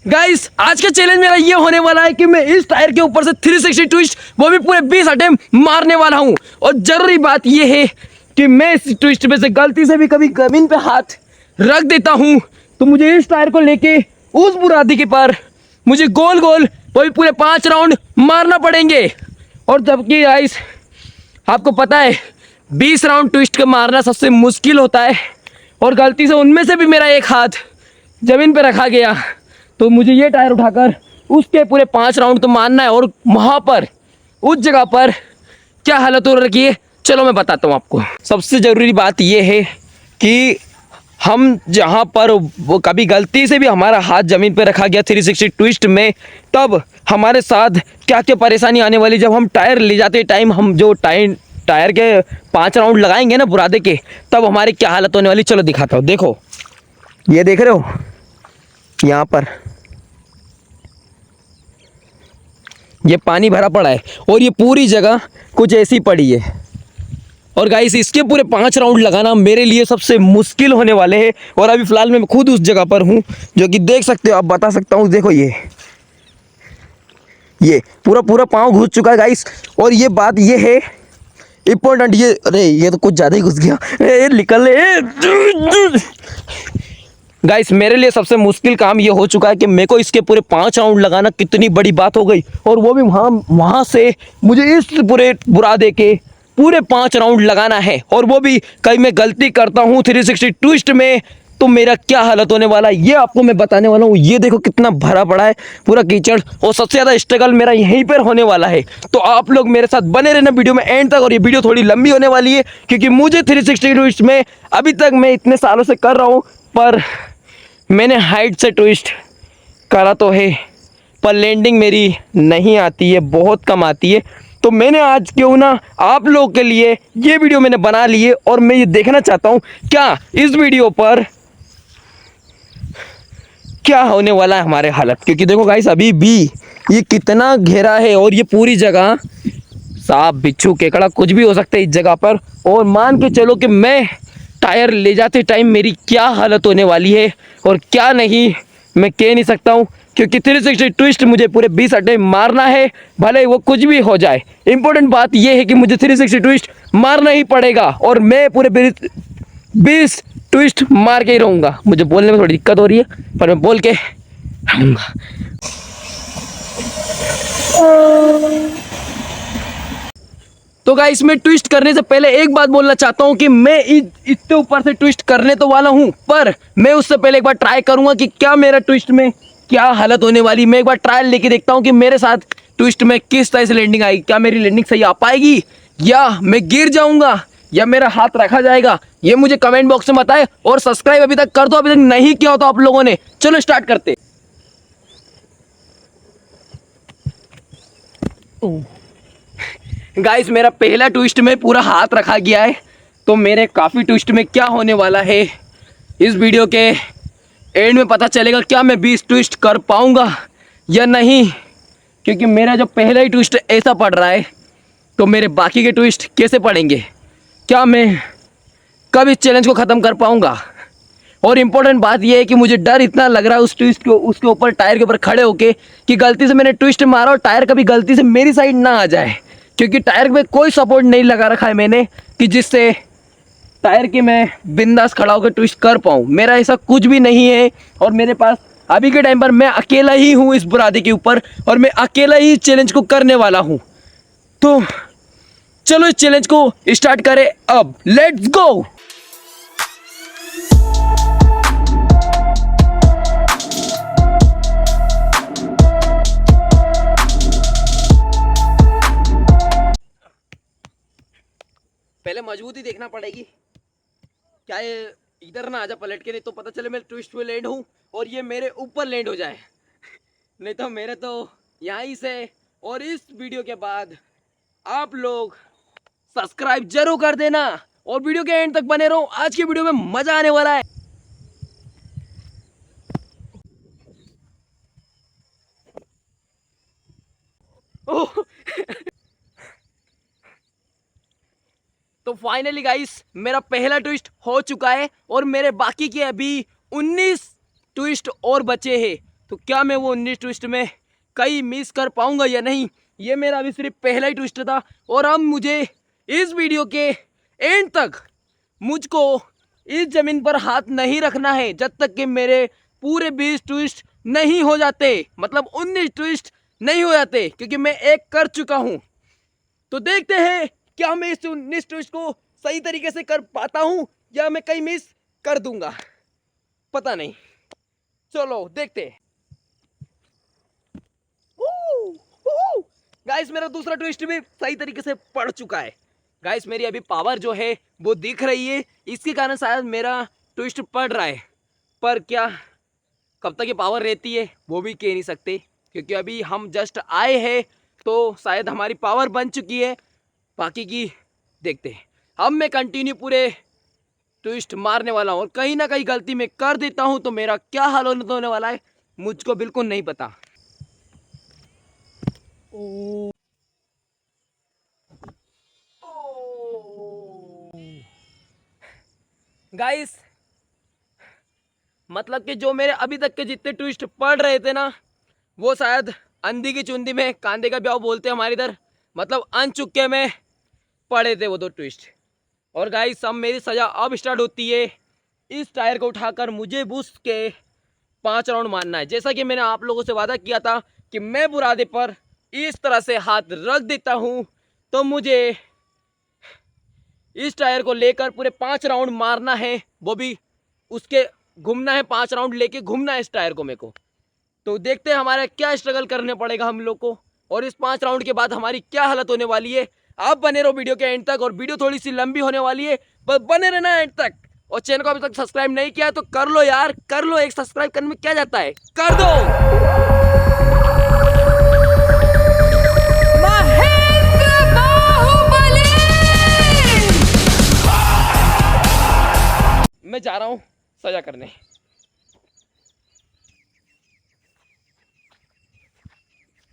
Guys आज का challenge मेरा ये होने वाला है कि मैं इस टायर के ऊपर से 360 ट्विस्ट वो भी पूरे 20 अटेम्प्ट मारने वाला हूं। और जरूरी बात ये है कि मैं इस ट्विस्ट में से गलती से भी कभी जमीन पे हाथ रख देता हूं तो मुझे इस टायर को लेके उस बुरादी के पार मुझे गोल गोल वो भी पूरे 5 राउंड मारना पड़ेंगे। और जबकि गाइस आपको पता है 20 राउंड ट्विस्ट का मारना सबसे मुश्किल होता है और गलती से उनमें से भी मेरा एक हाथ जमीन पे रखा गया तो मुझे ये टायर उठाकर उसके पूरे 5 राउंड तो मारना है। और वहाँ पर उस जगह पर क्या हालत हो रखी है चलो मैं बताता हूँ आपको। सबसे ज़रूरी बात ये है कि हम जहाँ पर वो कभी गलती से भी हमारा हाथ ज़मीन पे रखा गया 360 ट्विस्ट में तब हमारे साथ क्या क्या परेशानी आने वाली। जब हम टायर ले जाते टाइम हम जो टायर के 5 राउंड लगाएंगे ना बुरादे के तब हमारी क्या हालत होने वाली चलो दिखाता हूँ। देखो ये देख रहे हो यहाँ पर ये पानी भरा पड़ा है और ये पूरी जगह कुछ ऐसी पड़ी है। और गाइस इसके पूरे 5 राउंड लगाना मेरे लिए सबसे मुश्किल होने वाले हैं। और अभी फ़िलहाल मैं खुद उस जगह पर हूँ जो कि देख सकते हो आप बता सकता हूँ। देखो ये पूरा पाँव घुस चुका है गाइस। और ये बात ये है इम्पोर्टेंट ये अरे ये तो कुछ ज़्यादा ही घुस गया निकल गाइस मेरे लिए सबसे मुश्किल काम ये हो चुका है कि मेरे को इसके पूरे 5 राउंड लगाना कितनी बड़ी बात हो गई। और वो भी वहाँ से मुझे इस पूरे बुरादे के पूरे 5 राउंड लगाना है। और वो भी कहीं मैं गलती करता हूँ 360 ट्विस्ट में तो मेरा क्या हालत होने वाला है ये आपको मैं बताने वाला हूँ। ये देखो कितना भरा पड़ा है पूरा कीचड़ और सबसे ज़्यादा स्ट्रगल मेरा यहीं पर होने वाला है। तो आप लोग मेरे साथ बने रहना वीडियो में एंड तक। और ये वीडियो थोड़ी लंबी होने वाली है क्योंकि मुझे 360 ट्विस्ट में अभी तक मैं इतने सालों से कर रहा हूँ पर मैंने हाइट से ट्विस्ट करा तो है पर लैंडिंग मेरी नहीं आती है, बहुत कम आती है। तो मैंने आज क्यों ना आप लोगों के लिए ये वीडियो मैंने बना ली है और मैं ये देखना चाहता हूँ क्या इस वीडियो पर क्या होने वाला है हमारे हालत। क्योंकि देखो गाइस अभी भी ये कितना घेरा है और ये पूरी जगह सांप बिच्छू केकड़ा कुछ भी हो सकता है इस जगह पर। और मान के चलो कि मैं टायर ले जाते टाइम मेरी क्या हालत होने वाली है और क्या नहीं मैं कह नहीं सकता हूँ क्योंकि 360 ट्विस्ट मुझे पूरे 20 अटेम्प्ट मारना है भले वो कुछ भी हो जाए। इंपॉर्टेंट बात ये है कि मुझे 360 ट्विस्ट मारना ही पड़ेगा और मैं पूरे 20 ट्विस्ट मार के ही रहूँगा। मुझे बोलने में थोड़ी दिक्कत हो रही है पर मैं बोल के रहूँगा। तो गाइस मैं ट्विस्ट करने से पहले एक बात बोलना चाहता हूं कि मैं इसके ऊपर से ट्विस्ट करने तो वाला हूं पर मैं उससे पहले एक बार ट्राई करूंगा कि क्या मेरा ट्विस्ट में क्या हालत होने वाली। मैं एक बार ट्रायल लेके देखता हूं कि मेरे साथ ट्विस्ट में किस तरह से लैंडिंग आएगी। क्या मेरी लैंडिंग सही आ पाएगी या मैं गिर जाऊंगा या मेरा हाथ रखा जाएगा ये मुझे कमेंट बॉक्स में बताए। और सब्सक्राइब अभी तक कर दो अभी तक नहीं किया हो तो आप लोगों ने। चलो स्टार्ट करते। गाइस मेरा पहला ट्विस्ट में पूरा हाथ रखा गया है तो मेरे काफ़ी ट्विस्ट में क्या होने वाला है इस वीडियो के एंड में पता चलेगा। क्या मैं 20 ट्विस्ट कर पाऊंगा या नहीं क्योंकि मेरा जो पहला ही ट्विस्ट ऐसा पड़ रहा है तो मेरे बाकी के ट्विस्ट कैसे पड़ेंगे। क्या मैं कब इस चैलेंज को ख़त्म कर पाऊंगा। और इम्पोर्टेंट बात यह है कि मुझे डर इतना लग रहा है उस ट्विस्ट को उसके ऊपर टायर के ऊपर खड़े होके कि गलती से मैंने ट्विस्ट मारा और टायर कभी गलती से मेरी साइड ना आ जाए क्योंकि टायर में कोई सपोर्ट नहीं लगा रखा है मैंने कि जिससे टायर के मैं बिंदास खड़ा होकर ट्विस्ट कर पाऊँ। मेरा ऐसा कुछ भी नहीं है और मेरे पास अभी के टाइम पर मैं अकेला ही हूँ इस बुरादी के ऊपर और मैं अकेला ही इस चैलेंज को करने वाला हूँ। तो चलो इस चैलेंज को स्टार्ट करें अब। Let's go. पहले मजबूती देखना पड़ेगी क्या ये इधर ना आ जा पलट के नहीं तो पता चले मैं ट्विस्ट पे लैंड हूँ और ये मेरे ऊपर लैंड हो जाए नहीं तो मेरे तो यहीं से। और इस वीडियो के बाद आप लोग सब्सक्राइब जरूर कर देना और वीडियो के एंड तक बने रहो। आज की वीडियो में मजा आने वाला है। ओह तो फाइनली गाइस मेरा पहला ट्विस्ट हो चुका है और मेरे बाकी के अभी 19 ट्विस्ट और बचे हैं। तो क्या मैं वो 19 ट्विस्ट में कहीं मिस कर पाऊंगा या नहीं। ये मेरा अभी सिर्फ पहला ही ट्विस्ट था और अब मुझे इस वीडियो के एंड तक मुझको इस ज़मीन पर हाथ नहीं रखना है जब तक कि मेरे पूरे 20 ट्विस्ट नहीं हो जाते, मतलब 19 ट्विस्ट नहीं हो जाते, क्योंकि मैं एक कर चुका हूँ। तो देखते हैं क्या मैं इस 19 ट्विस्ट को सही तरीके से कर पाता हूँ या मैं कहीं मिस कर दूंगा, पता नहीं। चलो देखते हैं। गाइस मेरा दूसरा ट्विस्ट भी सही तरीके से पड़ चुका है। गाइस मेरी अभी पावर जो है वो दिख रही है, इसके कारण शायद मेरा ट्विस्ट पड़ रहा है, पर क्या कब तक ये पावर रहती है वो भी कह नहीं सकते, क्योंकि अभी हम जस्ट आए हैं तो शायद हमारी पावर बन चुकी है। बाकी की देखते हैं। अब मैं कंटिन्यू पूरे ट्विस्ट मारने वाला हूँ और कहीं ना कहीं गलती में कर देता हूँ तो मेरा क्या हाल होने वाला है मुझको बिल्कुल नहीं पता। गाइस मतलब कि जो मेरे अभी तक के जितने ट्विस्ट पढ़ रहे थे ना, वो शायद अंधी की चुंदी में कांदे का ब्याह बोलते हैं हमारे इधर, मतलब अनचुके में पड़े थे वो 2 ट्विस्ट। और गाइस अब मेरी सज़ा अब स्टार्ट होती है। इस टायर को उठाकर मुझे बुश के 5 राउंड मारना है। जैसा कि मैंने आप लोगों से वादा किया था कि मैं बुरादे पर इस तरह से हाथ रख देता हूँ, तो मुझे इस टायर को लेकर पूरे 5 राउंड मारना है, वो भी उसके घूमना है, 5 राउंड लेके घूमना है इस टायर को मेरे को। तो देखते हैं हमारा क्या स्ट्रगल करने पड़ेगा हम लोग को, और इस 5 राउंड के बाद हमारी क्या हालत होने वाली है। आप बने रहो वीडियो के एंड तक, और वीडियो थोड़ी सी लंबी होने वाली है, बस बने रहना एंड तक। और चैनल को अभी तक सब्सक्राइब नहीं किया है तो कर लो यार, कर लो। एक सब्सक्राइब करने में क्या जाता है, कर दो। मैं जा रहा हूं सजा करने।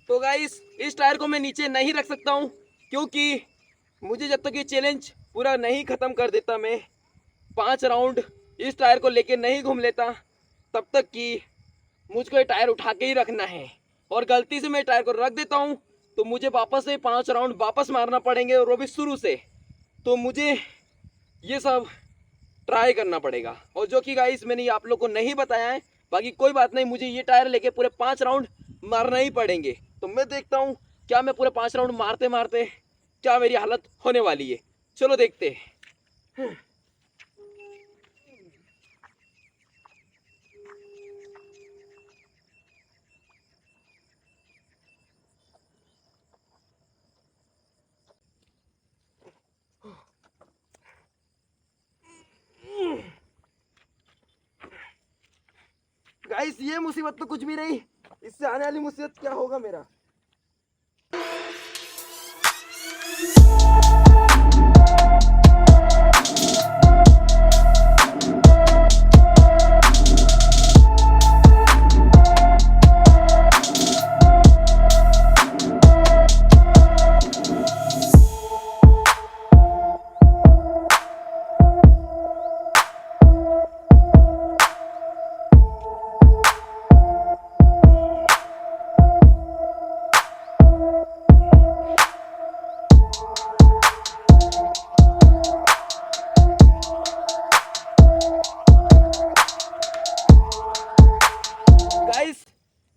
तो गाइस इस टायर को मैं नीचे नहीं रख सकता हूं, क्योंकि मुझे जब तक ये चैलेंज पूरा नहीं ख़त्म कर देता, मैं 5 राउंड इस टायर को लेके नहीं घूम लेता, तब तक कि मुझको ये टायर उठा के ही रखना है। और गलती से मैं टायर को रख देता हूं तो मुझे वापस से 5 राउंड वापस मारना पड़ेंगे, और वो भी शुरू से। तो मुझे ये सब ट्राई करना पड़ेगा, और जो कि गाइस मैंने आप लोग को नहीं बताया है। बाकी कोई बात नहीं, मुझे ये टायर लेके पूरे 5 राउंड मारना ही पड़ेंगे। तो मैं देखता हूँ क्या मैं पूरे 5 राउंड मारते मारते क्या मेरी हालत होने वाली है। चलो देखते हैं। गाइस ये मुसीबत तो कुछ भी नहीं, इससे आने वाली मुसीबत क्या होगा मेरा।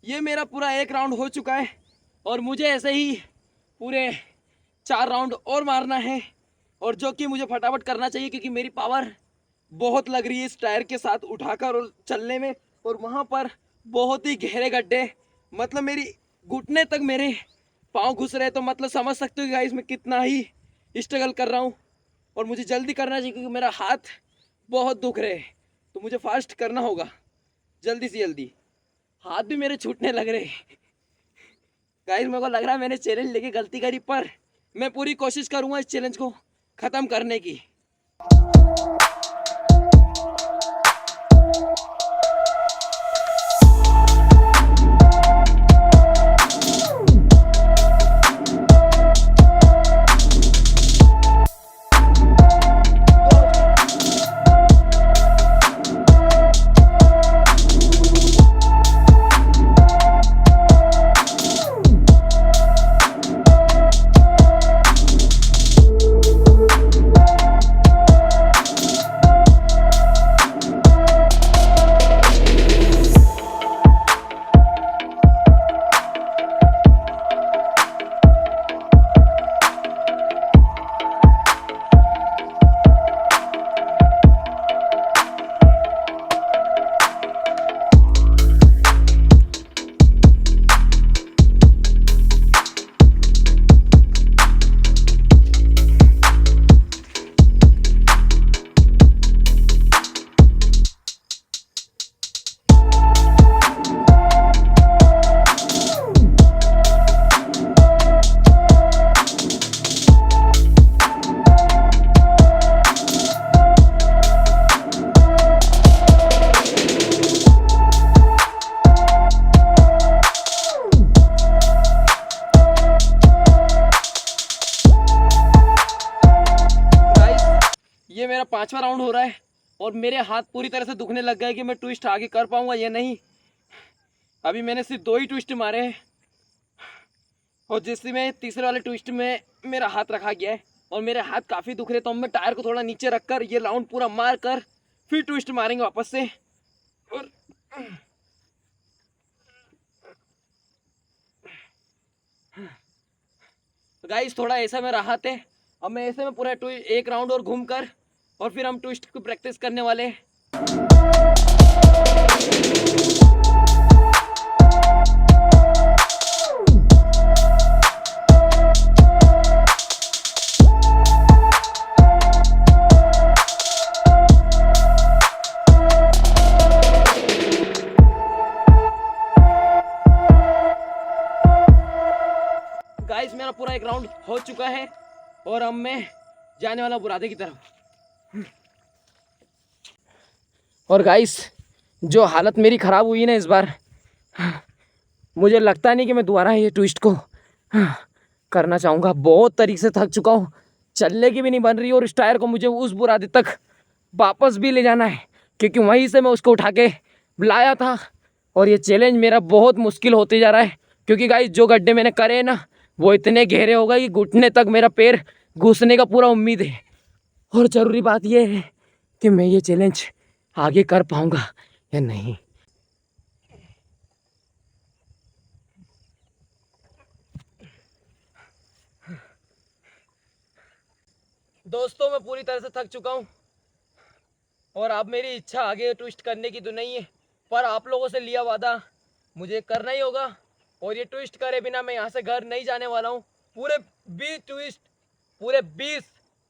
ये मेरा पूरा 1 राउंड हो चुका है, और मुझे ऐसे ही पूरे 4 राउंड और मारना है, और जो कि मुझे फटाफट करना चाहिए क्योंकि मेरी पावर बहुत लग रही है इस टायर के साथ उठाकर और चलने में। और वहाँ पर बहुत ही गहरे गड्ढे, मतलब मेरी घुटने तक मेरे पाँव घुस रहे हैं, तो मतलब समझ सकते हो गाइस मैं कितना ही स्ट्रगल कर रहा हूँ। और मुझे जल्दी करना चाहिए क्योंकि मेरा हाथ बहुत दुख रहे हैं, तो मुझे फास्ट करना होगा जल्दी से जल्दी। हाथ भी मेरे छूटने लग रहे गाइस, मेरे को लग रहा है मैंने चैलेंज लेके गलती करी, पर मैं पूरी कोशिश करूंगा इस चैलेंज को ख़त्म करने की। ये मेरा 5वां राउंड हो रहा है और मेरे हाथ पूरी तरह से दुखने लग गए कि मैं ट्विस्ट आगे कर पाऊंगा या नहीं। अभी मैंने सिर्फ 2 ही ट्विस्ट मारे हैं और जिसमें तीसरे वाले ट्विस्ट में मेरा हाथ रखा गया है और मेरे हाथ काफ़ी दुख रहे। तो मैं टायर को थोड़ा नीचे रखकर ये राउंड पूरा मार कर फिर ट्विस्ट मारेंगे वापस से। और गाइस थोड़ा ऐसा में राहत है। अब मैं ऐसे में पूरा एक राउंड और घूम कर और फिर हम ट्विस्ट की प्रैक्टिस करने वाले हैं। गाइस मेरा पूरा एक राउंड हो चुका है और अब मैं जाने वाला बुरादे की तरफ। और गाइस जो हालत मेरी ख़राब हुई ना इस बार, मुझे लगता नहीं कि मैं दोबारा ये ट्विस्ट को करना चाहूँगा। बहुत तरीके से थक चुका हूँ, चलने की भी नहीं बन रही और इस टायर को मुझे उस बुरादे तक वापस भी ले जाना है क्योंकि वहीं से मैं उसको उठा के लाया था। और ये चैलेंज मेरा बहुत मुश्किल होते जा रहा है क्योंकि गाइस जो गड्ढे मैंने करे ना वो इतने गहरे हो गए कि घुटने तक मेरा पैर घुसने का पूरा उम्मीद है। और ज़रूरी बात यह है कि मैं ये चैलेंज आगे कर पाऊंगा या नहीं। दोस्तों मैं पूरी तरह से थक चुका हूँ और अब मेरी इच्छा आगे ट्विस्ट करने की तो नहीं है, पर आप लोगों से लिया वादा मुझे करना ही होगा। और ये ट्विस्ट करे बिना मैं यहाँ से घर नहीं जाने वाला हूँ। पूरे 20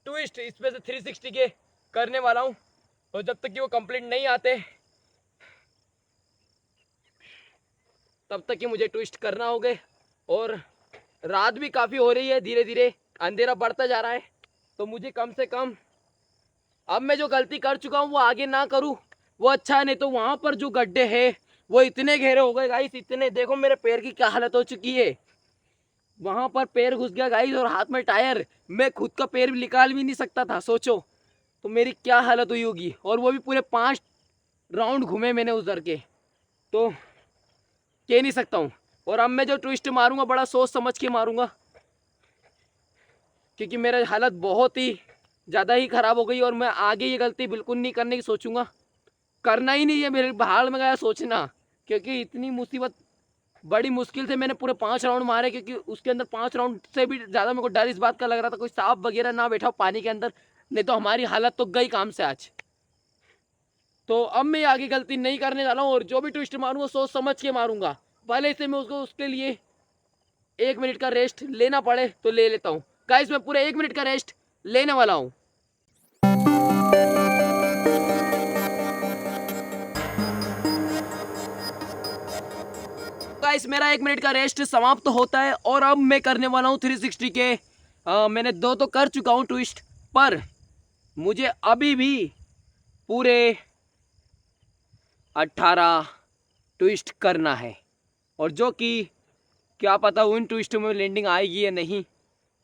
ट्विस्ट इसमें से 360 के करने वाला हूँ और जब तक कि वो कंप्लीट नहीं आते तब तक कि मुझे ट्विस्ट करना होगा। और रात भी काफ़ी हो रही है, धीरे धीरे अंधेरा बढ़ता जा रहा है। तो मुझे कम से कम अब मैं जो गलती कर चुका हूँ वो आगे ना करूँ वो अच्छा है। नहीं तो वहाँ पर जो गड्ढे हैं वो इतने गहरे हो गए गाइस, इतने, देखो मेरे पैर की क्या हालत हो चुकी है। वहाँ पर पैर घुस गया गाइस और हाथ में टायर, मैं खुद का पैर भी निकाल भी नहीं सकता था। सोचो तो मेरी क्या हालत हुई होगी। और वो भी पूरे 5 राउंड घूमे मैंने उधर के, तो कह नहीं सकता हूँ। और अब मैं जो ट्विस्ट मारूंगा बड़ा सोच समझ के मारूंगा क्योंकि मेरा हालत बहुत ही ज़्यादा ही ख़राब हो गई और मैं आगे ये गलती बिल्कुल नहीं करने की सोचूंगा। करना ही नहीं है, मेरे भाड़ में गया सोचना, क्योंकि इतनी मुसीबत बड़ी मुश्किल से मैंने पूरे 5 राउंड मारे क्योंकि उसके अंदर 5 राउंड से भी ज़्यादा मेरे को डर इस बात का लग रहा था कोई सांप वगैरह ना बैठा हो पानी के अंदर, नहीं तो हमारी हालत तो गई काम से आज। तो अब मैं आगे गलती नहीं करने वाला हूँ और जो भी ट्विस्ट मारूंगा सोच समझ के मारूंगा। पहले से मैं उसको उसके लिए 1 मिनट का रेस्ट लेना पड़े तो ले लेता हूँ। गाइस मैं पूरे 1 मिनट का रेस्ट लेने वाला हूँ। गाइस मेरा 1 मिनट का रेस्ट समाप्त तो होता है और अब मैं करने वाला हूँ 360 के। मैंने 2 तो कर चुका हूँ ट्विस्ट, पर मुझे अभी भी पूरे 18 ट्विस्ट करना है। और जो कि क्या पता उन ट्विस्ट में लैंडिंग आएगी या नहीं।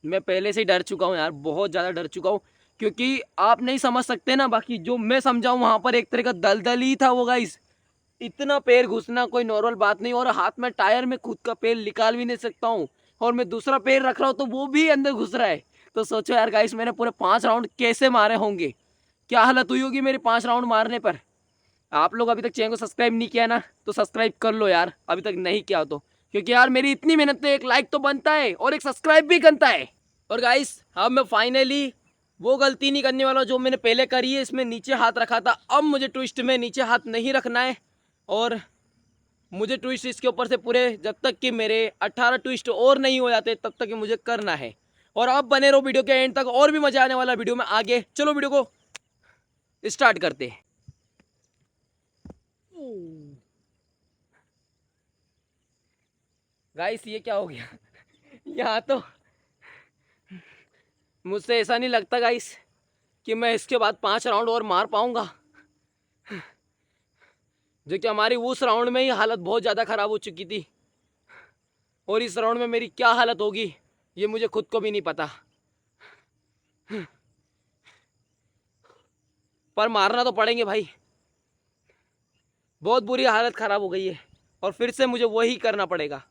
मैं पहले से ही डर चुका हूँ यार, बहुत ज़्यादा डर चुका हूँ क्योंकि आप नहीं समझ सकते ना, बाकी जो मैं समझाऊँ वहाँ पर एक तरह का दलदल ही था वो गाइस। इतना पैर घुसना कोई नॉर्मल बात नहीं। और हाथ में टायर में खुद का पैर निकाल भी नहीं सकता हूँ और मैं दूसरा पैर रख रहा हूँ तो वो भी अंदर घुस रहा है। तो सोचो यार गाइस मैंने पूरे 5 राउंड कैसे मारे होंगे, क्या हालत हुई होगी मेरे 5 राउंड मारने पर। आप लोग अभी तक चैनल को सब्सक्राइब नहीं किया ना तो सब्सक्राइब कर लो यार, अभी तक नहीं किया तो, क्योंकि यार मेरी इतनी मेहनत पे एक लाइक तो बनता है और एक सब्सक्राइब भी बनता है। और गाइस अब मैं फाइनली वो गलती नहीं करने वाला जो मैंने पहले करी है, इसमें नीचे हाथ रखा था। अब मुझे ट्विस्ट में नीचे हाथ नहीं रखना है और मुझे ट्विस्ट इसके ऊपर से पूरे जब तक कि मेरे 18 ट्विस्ट और नहीं हो जाते तब तक कि मुझे करना है। और आप बने रहो वीडियो के एंड तक, और भी मजा आने वाला वीडियो में आगे। चलो वीडियो को स्टार्ट करते हैं। गाइस ये क्या हो गया यहाँ तो मुझसे ऐसा नहीं लगता गाइस कि मैं इसके बाद 5 राउंड और मार पाऊंगा, जो कि हमारी उस राउंड में ही हालत बहुत ज़्यादा ख़राब हो चुकी थी और इस राउंड में मेरी क्या हालत होगी ये मुझे खुद को भी नहीं पता। पर मारना तो पड़ेंगे भाई। बहुत बुरी हालत ख़राब हो गई है और फिर से मुझे वही करना पड़ेगा।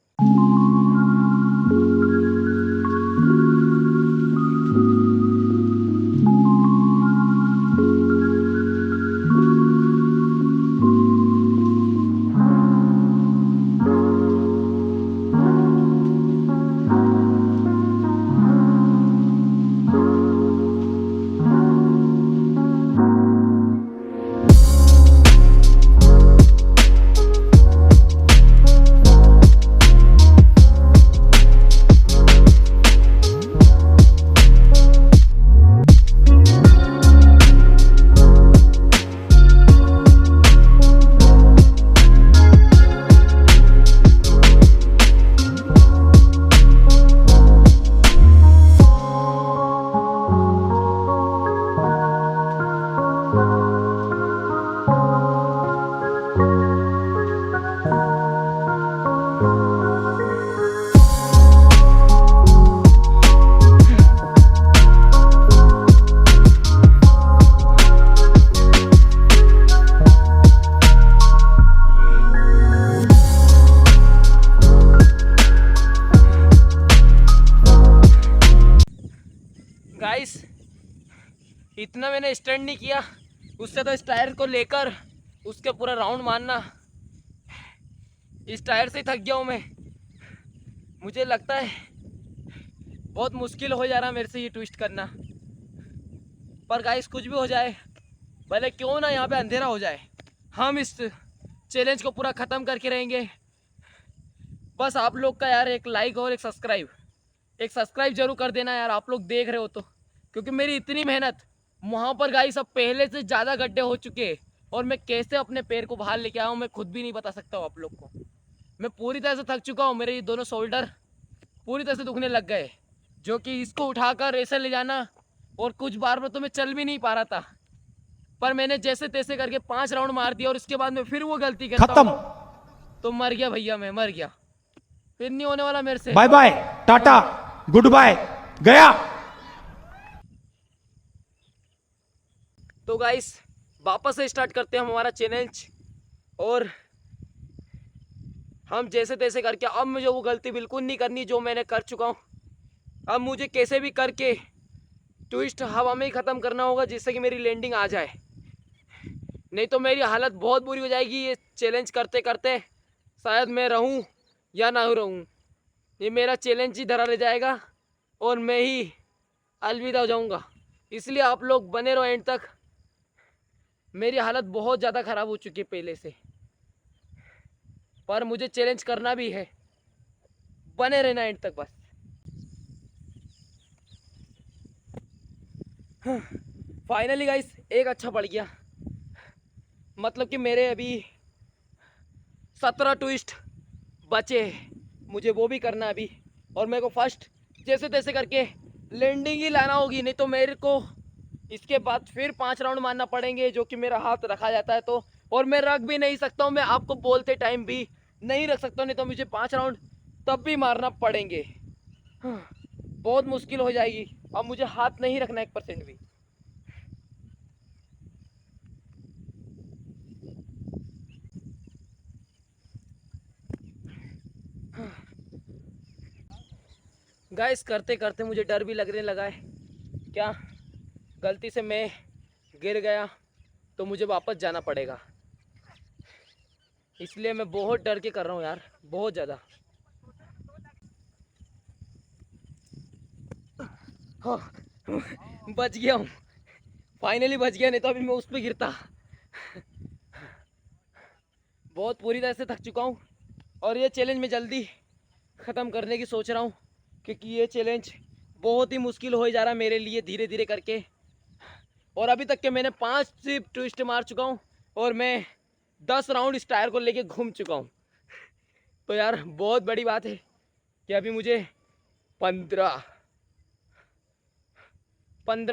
गाइस इतना मैंने स्टैंड नहीं किया, उससे तो इस टायर को लेकर उसके पूरा राउंड मारना, इस टायर से ही थक गया हूँ मैं। मुझे लगता है बहुत मुश्किल हो जा रहा मेरे से ये ट्विस्ट करना। पर गाइस कुछ भी हो जाए, भले क्यों ना यहाँ पे अंधेरा हो जाए, हम इस चैलेंज को पूरा ख़त्म करके रहेंगे। बस आप लोग का यार एक लाइक और एक सब्सक्राइब जरूर कर देना यार, आप लोग देख रहे हो तो। क्योंकि मेरी इतनी मेहनत, वहाँ पर गाइस अब पहले से ज़्यादा गड्ढे हो चुके हैं और मैं कैसे अपने पैर को बाहर लेके आया हूँ मैं खुद भी नहीं बता सकता हूँ आप लोग को। मैं पूरी तरह से थक चुका हूँ, मेरे ये दोनों शोल्डर पूरी तरह से दुखने लग गए, जो कि इसको उठाकर ऐसे ले जाना, और कुछ बार में तो मैं चल भी नहीं पा रहा था। पर मैंने जैसे तैसे करके 5 राउंड मार दिया और उसके बाद मैं फिर वो गलती करता हूँ तो मर गया भैया, मैं मर गया। फिर नहीं होने वाला मेरे से। Bye bye, tata, goodbye, गया। तो गाइस वापस से स्टार्ट करते हैं हम हमारा चैलेंज, और हम जैसे तैसे करके अब मुझे वो गलती बिल्कुल नहीं करनी जो मैंने कर चुका हूँ। अब मुझे कैसे भी करके ट्विस्ट हवा में ही ख़त्म करना होगा जिससे कि मेरी लैंडिंग आ जाए, नहीं तो मेरी हालत बहुत बुरी हो जाएगी। ये चैलेंज करते करते शायद मैं रहूं या ना रहूं, ये मेरा चैलेंज ही धरा रह जाएगा और मैं ही अलविदा हो जाऊंगा। इसलिए आप लोग बने रहो एंड तक। मेरी हालत बहुत ज़्यादा ख़राब हो चुकी है पहले से, पर मुझे चैलेंज करना भी है। बने रहना एंड तक बस। फाइनली गाइस एक अच्छा पड़ गया, मतलब कि मेरे अभी 17 ट्विस्ट बचे हैं, मुझे वो भी करना है अभी। और मेरे को फर्स्ट जैसे तैसे करके लैंडिंग ही लाना होगी, नहीं तो मेरे को इसके बाद फिर 5 राउंड मारना पड़ेंगे, जो कि मेरा हाथ रखा जाता है तो, और मैं रख भी नहीं सकता हूँ, मैं आपको बोलते टाइम भी नहीं रख सकता हूँ, नहीं तो मुझे 5 राउंड तब भी मारना पड़ेंगे। बहुत मुश्किल हो जाएगी, अब मुझे हाथ नहीं रखना 1% भी। गाइस करते करते मुझे डर भी लगने लगा है, क्या गलती से मैं गिर गया तो मुझे वापस जाना पड़ेगा। इसलिए मैं बहुत डर के कर रहा हूँ यार, बहुत ज़्यादा। हाँ बच गया हूँ, फाइनली बच गया, नहीं तो अभी मैं उस पर गिरता। बहुत पूरी तरह से थक चुका हूँ और ये चैलेंज मैं जल्दी ख़त्म करने की सोच रहा हूँ, क्योंकि ये चैलेंज बहुत ही मुश्किल हो जा रहा है मेरे लिए धीरे धीरे करके। और अभी तक के मैंने 5 सिर्फ ट्विस्ट मार चुका हूँ और मैं 10 राउंड इस टायर को लेके घूम चुका हूँ। तो यार बहुत बड़ी बात है कि अभी मुझे 15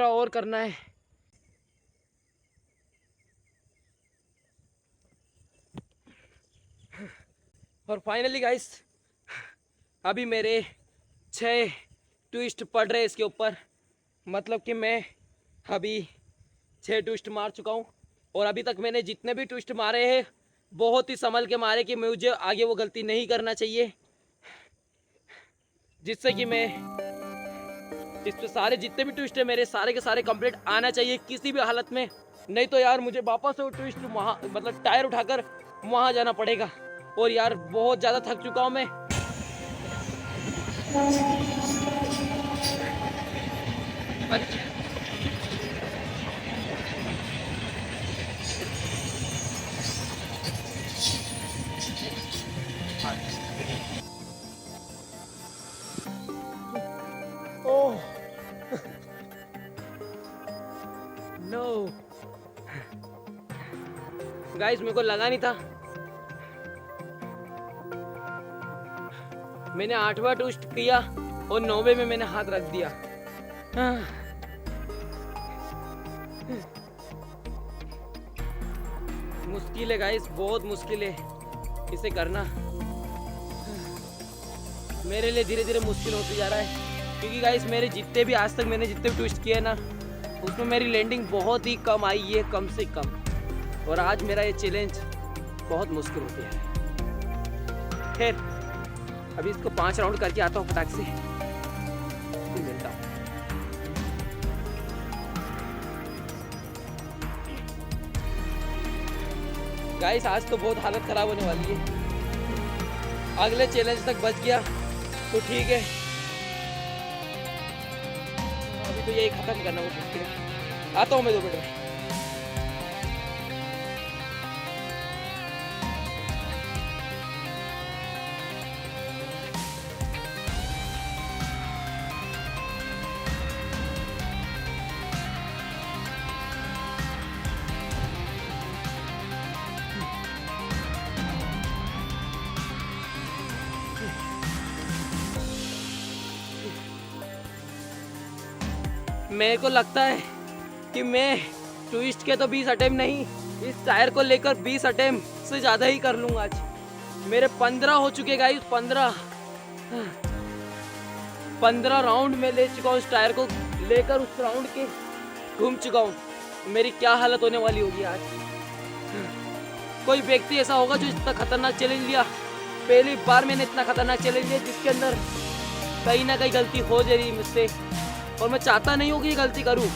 और करना है। और फाइनली गाइस अभी मेरे 6 ट्विस्ट पड़ रहे इसके ऊपर, मतलब कि मैं अभी 6 ट्विस्ट मार चुका हूँ और अभी तक मैंने जितने भी ट्विस्ट मारे हैं बहुत ही संभल के मारे कि मुझे आगे वो गलती नहीं करना चाहिए, जिससे कि मैं इस पे सारे जितने भी ट्विस्ट है मेरे सारे के सारे कंप्लीट आना चाहिए किसी भी हालत में। नहीं तो यार मुझे वापस से वो ट्विस्ट वहाँ मतलब टायर उठाकर वहाँ जाना पड़ेगा। और यार बहुत ज़्यादा थक चुका हूँ मैं। ओह नो गाइस, मेरे को लगा नहीं था। मैंने 8वां ट्विस्ट किया और 9वें में मैंने हाथ रख दिया। मुश्किल है गाइस, बहुत मुश्किल है इसे करना। मेरे लिए धीरे धीरे मुश्किल होती जा रहा है क्योंकि गाइस मेरे जितने भी आज तक मैंने जितने भी ट्विस्ट किए ना उसमें मेरी लैंडिंग बहुत ही कम आई है, कम से कम। और आज मेरा ये चैलेंज बहुत मुश्किल होती है। खैर अभी इसको 5 राउंड करके आता हूँ फटाक से, फिर मिलता हूँ। गाइस आज तो बहुत हालत खराब होने वाली है। अगले चैलेंज तक बच गया तो ठीक है, अभी तो यही खत्म करना बहुत मुश्किल है। आता हूँ मैं 2 मिनट में। मेरे को लगता है कि मैं ट्विस्ट के तो 20 अटेम्प्ट नहीं, इस टायर को लेकर 20 अटेम्प्ट से ज़्यादा ही कर लूँगा आज। मेरे 15 हो चुके गाइस, 15 राउंड में ले चुका हूँ इस टायर को लेकर, उस राउंड के घूम चुका हूँ। मेरी क्या हालत होने वाली होगी आज। कोई व्यक्ति ऐसा होगा जो इतना खतरनाक चैलेंज लिया, पहली बार मैंने इतना खतरनाक चैलेंज लिया जिसके अंदर कहीं ना कहीं गलती हो जा रही मुझसे, और मैं चाहता नहीं हूँ कि ये गलती करूँ,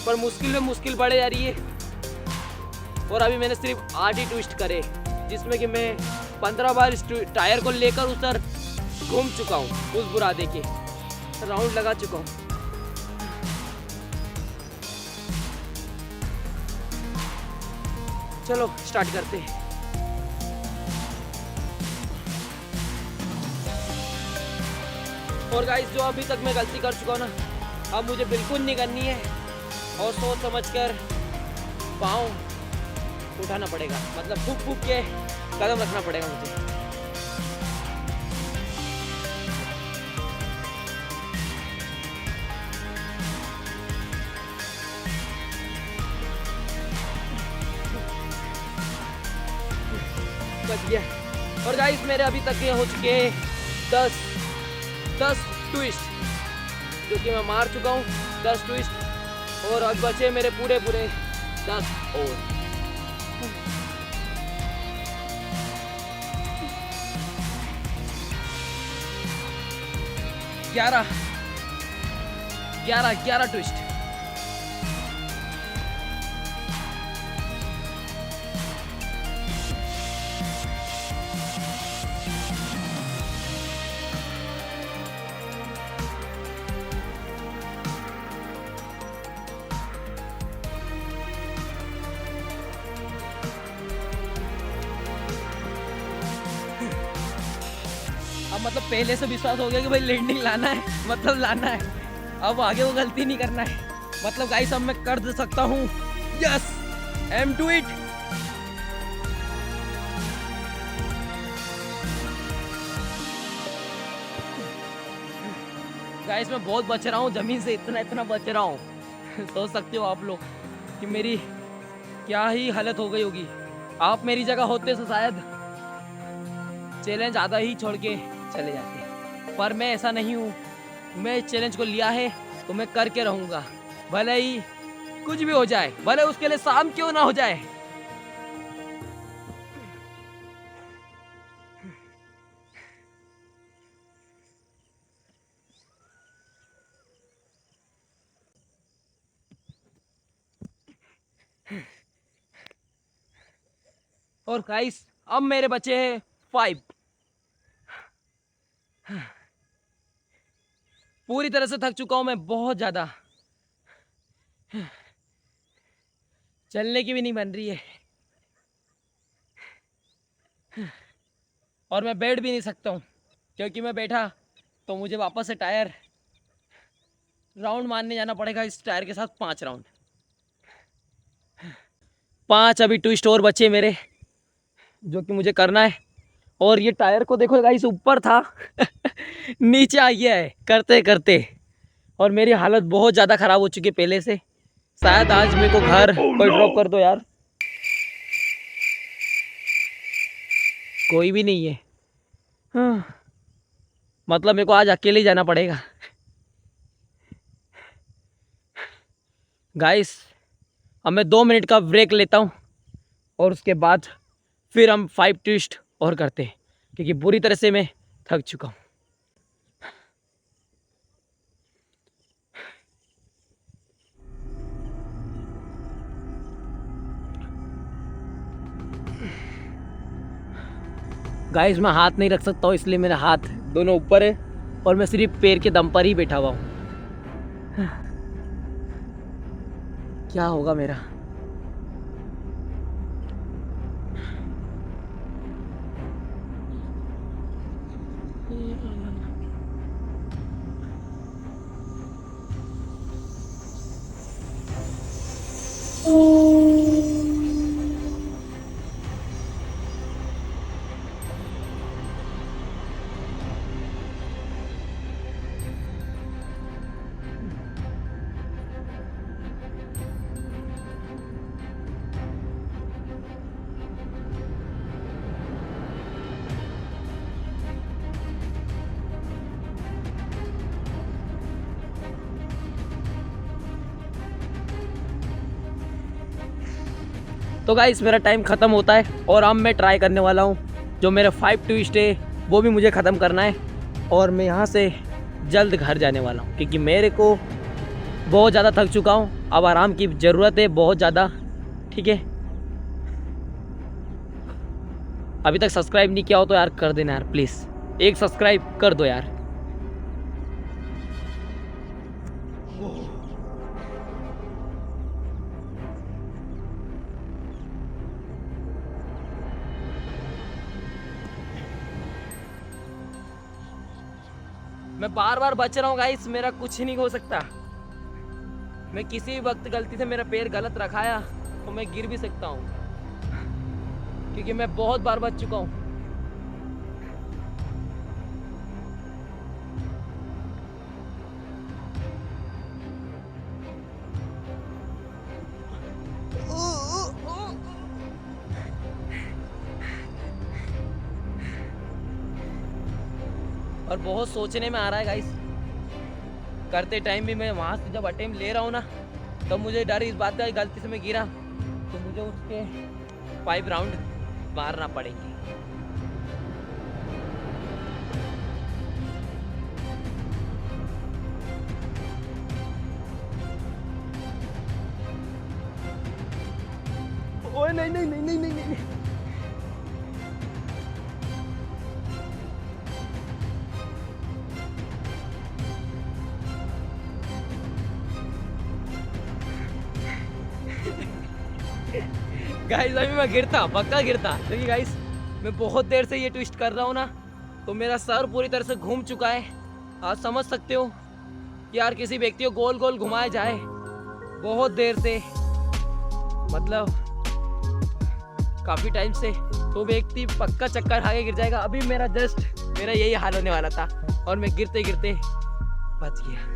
पर मुश्किल में मुश्किल बढ़े जा रही है। और अभी मैंने सिर्फ 8 ही ट्विस्ट करे जिसमें कि मैं 15 बार इस टायर को लेकर उधर घूम चुका हूँ, उस बुरादे के राउंड लगा चुका हूँ। चलो स्टार्ट करते हैं। और गाइस जो अभी तक मैं गलती कर चुका हूँ ना, अब मुझे बिल्कुल नहीं करनी है और सोच समझ कर पाँव उठाना पड़ेगा, मतलब फूक फूक के कदम रखना पड़ेगा मुझे। बच गया। और गाइस मेरे अभी तक ये हो चुके हैं 10 ट्विस्ट जो कि मैं मार चुका हूँ, 10 ट्विस्ट। और अब बचे मेरे पूरे 10 और 11 ट्विस्ट। अब मतलब पहले से विश्वास हो गया कि भाई लैंडिंग लाना है, मतलब लाना है, अब आगे वो गलती नहीं करना है। मतलब गाइस अब मैं कर दे सकता हूँ। Yes, am do it. Guys मैं बहुत बच रहा हूँ जमीन से, इतना बच रहा हूँ। सोच सकते हो आप लोग कि मेरी क्या ही हालत हो गई होगी। आप मेरी जगह होते तो शायद चैलेंज आधा ही छोड़ के चले जाते, पर मैं ऐसा नहीं हूँ। मैं इस चैलेंज को लिया है तो मैं करके रहूँगा, भले ही कुछ भी हो जाए, भले उसके लिए शाम क्यों ना हो जाए। और गाइस अब मेरे बचे हैं 5। पूरी तरह से थक चुका हूं मैं, बहुत ज्यादा। चलने की भी नहीं बन रही है और मैं बैठ भी नहीं सकता हूँ, क्योंकि मैं बैठा तो मुझे वापस से टायर राउंड मारने जाना पड़ेगा। इस टायर के साथ 5 राउंड, 5 अभी ट्विस्ट और बचे मेरे, जो कि मुझे करना है। और ये टायर को देखो गाइस, ऊपर था नीचे आ गया है करते करते। और मेरी हालत बहुत ज़्यादा ख़राब हो चुकी है पहले से। शायद आज मेरे को घर कोई ड्रॉप कर दो यार। कोई भी नहीं है। हाँ। मतलब मेरे को आज अकेले ही जाना पड़ेगा। गाइस अब मैं 2 मिनट का ब्रेक लेता हूँ और उसके बाद फिर हम 5 ट्विस्ट और करते हैं, क्योंकि बुरी तरह से मैं थक चुका हूँ। गाइस मैं हाथ नहीं रख सकता हूँ, इसलिए मेरे हाथ दोनों ऊपर है और मैं सिर्फ पैर के दम पर ही बैठा हुआ हूँ। क्या होगा मेरा? तो गाइस मेरा टाइम ख़त्म होता है और अब मैं ट्राई करने वाला हूँ जो मेरा 5 ट्विस्ट है वो भी मुझे ख़त्म करना है। और मैं यहाँ से जल्द घर जाने वाला हूँ, क्योंकि मेरे को बहुत ज़्यादा थक चुका हूँ। अब आराम की ज़रूरत है बहुत ज़्यादा। ठीक है, अभी तक सब्सक्राइब नहीं किया हो तो यार कर देना यार, प्लीज़ एक सब्सक्राइब कर दो यार। मैं बार बार बच रहा हूँ गाइस, मेरा कुछ नहीं हो सकता। मैं किसी भी वक्त गलती से मेरा पैर गलत रखाया तो मैं गिर भी सकता हूँ, क्योंकि मैं बहुत बार बच चुका हूँ। और बहुत सोचने में आ रहा है गाइस। करते टाइम भी मैं वहाँ से जब अटेम्प्ट ले रहा हूँ ना, तब मुझे डर इस बात का गलती से मैं गिरा तो मुझे उसके 5 राउंड मारना पड़ेंगे। ओए नहीं नहीं नहीं नहीं नहीं नहीं, नहीं। गाइस अभी मैं गिरता, पक्का गिरता, क्योंकि गाइस मैं बहुत देर से ये ट्विस्ट कर रहा हूँ ना, तो मेरा सर पूरी तरह से घूम चुका है। आप समझ सकते हो कि यार किसी व्यक्ति को गोल गोल घुमाया जाए बहुत देर से, मतलब काफ़ी टाइम से, तो व्यक्ति पक्का चक्कर खा के गिर जाएगा। अभी मेरा यही हाल होने वाला था और मैं गिरते गिरते बच गया।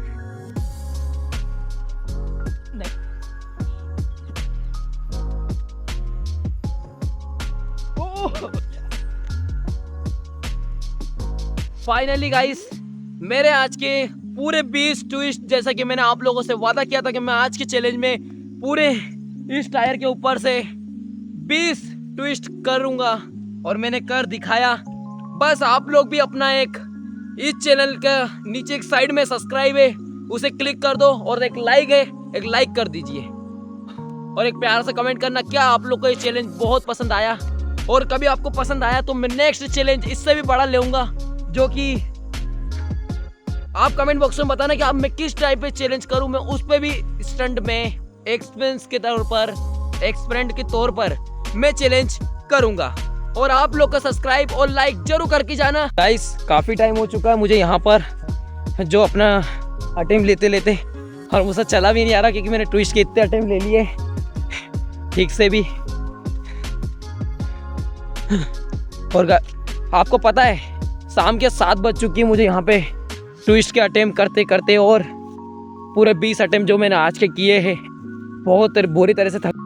फाइनली गाइस मेरे आज के पूरे 20 ट्विस्ट, जैसा कि मैंने आप लोगों से वादा किया था कि मैं आज के चैलेंज में पूरे इस टायर के ऊपर से 20 ट्विस्ट करूंगा और मैंने कर दिखाया। बस आप लोग भी अपना एक इस चैनल का नीचे एक साइड में सब्सक्राइब है उसे क्लिक कर दो और एक लाइक है, एक लाइक कर दीजिए और एक प्यार से कमेंट करना क्या आप लोग को ये चैलेंज बहुत पसंद आया, और कभी आपको पसंद आया तो मैं नेक्स्ट चैलेंज इससे भी बड़ा लूंगा, जो कि आप कमेंट बॉक्स में बताना कि आप मैं किस टाइप पे चैलेंज करूं। मैं उस पे भी स्टंट में एक्सपीरियंस के तौर पर मैं चैलेंज करूंगा। और आप लोग का सब्सक्राइब और लाइक जरूर करके जाना। गाइस काफी टाइम हो चुका है मुझे यहाँ पर जो अपना अटेम्प्ट लेते लेते, और मुझसे चला भी नहीं आ रहा क्योंकि मैंने ट्विस्ट के इतने अटेम्प्ट ले लिए ठीक से भी। और आपको पता है शाम के 7 बज चुकी है मुझे यहाँ पे ट्विस्ट के अटेम्प्ट करते करते, और पूरे 20 अटेम्प्ट जो मैंने आज के किए हैं बहुत बुरी तरह से थक